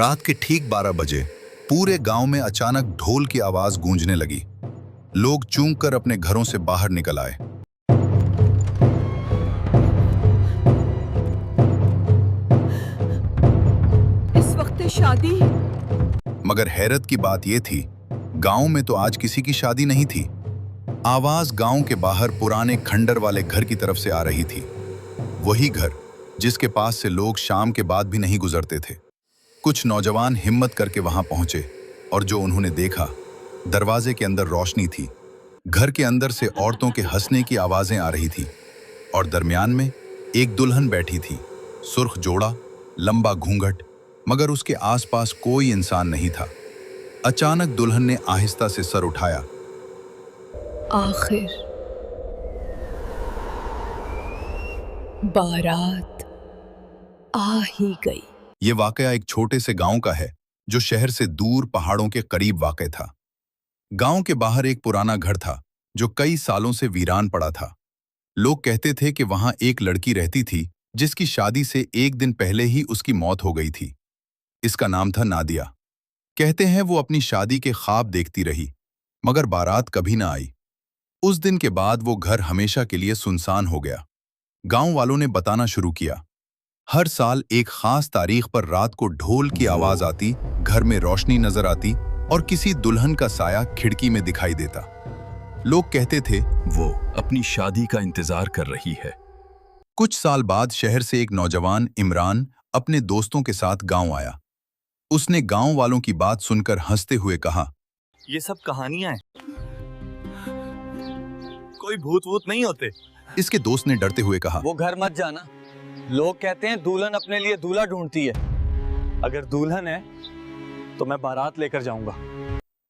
रात के ठीक 12 बजे पूरे गांव में अचानक ढोल की आवाज गूंजने लगी। लोग चूक कर अपने घरों से बाहर निकल आए। इस वक्त शादी? मगर हैरत की बात यह थी, गांव में तो आज किसी की शादी नहीं थी। आवाज गांव के बाहर पुराने खंडर वाले घर की तरफ से आ रही थी। वही घर जिसके पास से लोग शाम के बाद भी नहीं गुजरते थे। कुछ नौजवान हिम्मत करके वहां पहुंचे और जो उन्होंने देखा, दरवाजे के अंदर रोशनी थी। घर के अंदर से औरतों के हंसने की आवाजें आ रही थी और दरमियान में एक दुल्हन बैठी थी। सुर्ख जोड़ा, लंबा घूंघट, मगर उसके आसपास कोई इंसान नहीं था। अचानक दुल्हन ने आहिस्ता से सर उठाया। आखिर बारात आ ही गई। ये वाकया एक छोटे से गांव का है जो शहर से दूर पहाड़ों के करीब वाक़ था। गांव के बाहर एक पुराना घर था जो कई सालों से वीरान पड़ा था। लोग कहते थे कि वहां एक लड़की रहती थी जिसकी शादी से एक दिन पहले ही उसकी मौत हो गई थी। इसका नाम था नादिया। कहते हैं वो अपनी शादी के ख्वाब देखती रही, मगर बारात कभी ना आई। उस दिन के बाद वो घर हमेशा के लिए सुनसान हो गया। गांव वालों ने बताना शुरू किया। हर साल एक खास तारीख पर रात को ढोल की आवाज आती, घर में रोशनी नजर आती और किसी दुल्हन का साया खिड़की में दिखाई देता। लोग कहते थे वो अपनी शादी का इंतजार कर रही है। कुछ साल बाद शहर से एक नौजवान इमरान अपने दोस्तों के साथ गांव आया। उसने गांव वालों की बात सुनकर हंसते हुए कहा, ये सब कहानियां हैं, कोई भूत वूत नहीं होते। इसके दोस्त ने डरते हुए कहा, वो घर मत जाना, लोग कहते हैं दुल्हन अपने लिए दूल्हा ढूंढती है। अगर दुल्हन है तो मैं बारात लेकर जाऊंगा।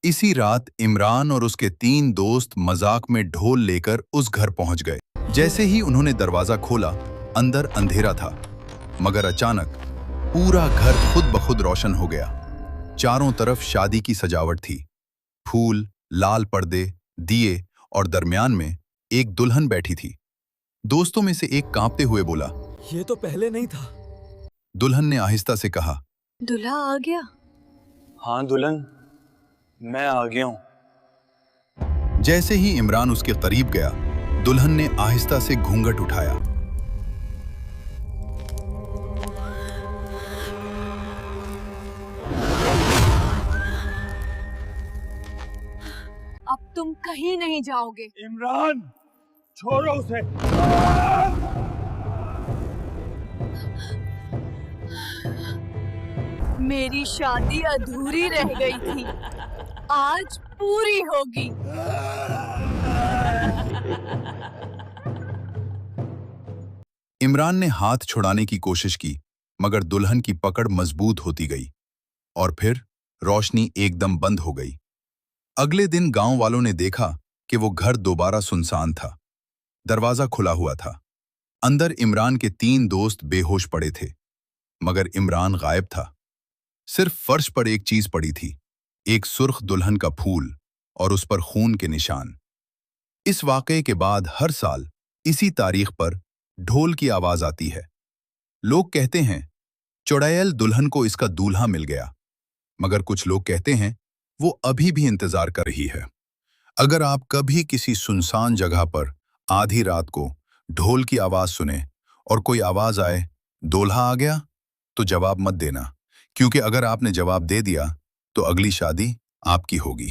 इसी रात इमरान और उसके 3 दोस्त मजाक में ढोल लेकर उस घर पहुंच गए। जैसे ही उन्होंने दरवाजा खोला, अंदर अंधेरा था, मगर अचानक पूरा घर खुद ब खुद रोशन हो गया। चारों तरफ शादी की सजावट थी, फूल, लाल पर्दे, दिए और दरमियान में एक दुल्हन बैठी थी। दोस्तों में से एक कांपते हुए बोला, ये तो पहले नहीं था। दुल्हन ने आहिस्ता से कहा, दूल्हा आ गया? हाँ दुल्हन, मैं आ गया हूं। जैसे ही इमरान उसके करीब गया, दुल्हन ने आहिस्ता से घूंघट उठाया। अब तुम कहीं नहीं जाओगे। इमरान, छोड़ो उसे। मेरी शादी अधूरी रह गई थी, आज पूरी होगी। इमरान ने हाथ छुड़ाने की कोशिश की, मगर दुल्हन की पकड़ मजबूत होती गई और फिर रोशनी एकदम बंद हो गई। अगले दिन गांव वालों ने देखा कि वो घर दोबारा सुनसान था। दरवाजा खुला हुआ था। अंदर इमरान के 3 दोस्त बेहोश पड़े थे, मगर इमरान गायब था। सिर्फ फर्श पर एक चीज पड़ी थी, एक सुर्ख दुल्हन का फूल और उस पर खून के निशान। इस वाकये के बाद हर साल इसी तारीख पर ढोल की आवाज आती है। लोग कहते हैं चुड़ैल दुल्हन को इसका दूल्हा मिल गया, मगर कुछ लोग कहते हैं वो अभी भी इंतजार कर रही है। अगर आप कभी किसी सुनसान जगह पर आधी रात को ढोल की आवाज सुने और कोई आवाज आए, दूल्हा आ गया, तो जवाब मत देना, क्योंकि अगर आपने जवाब दे दिया तो अगली शादी आपकी होगी।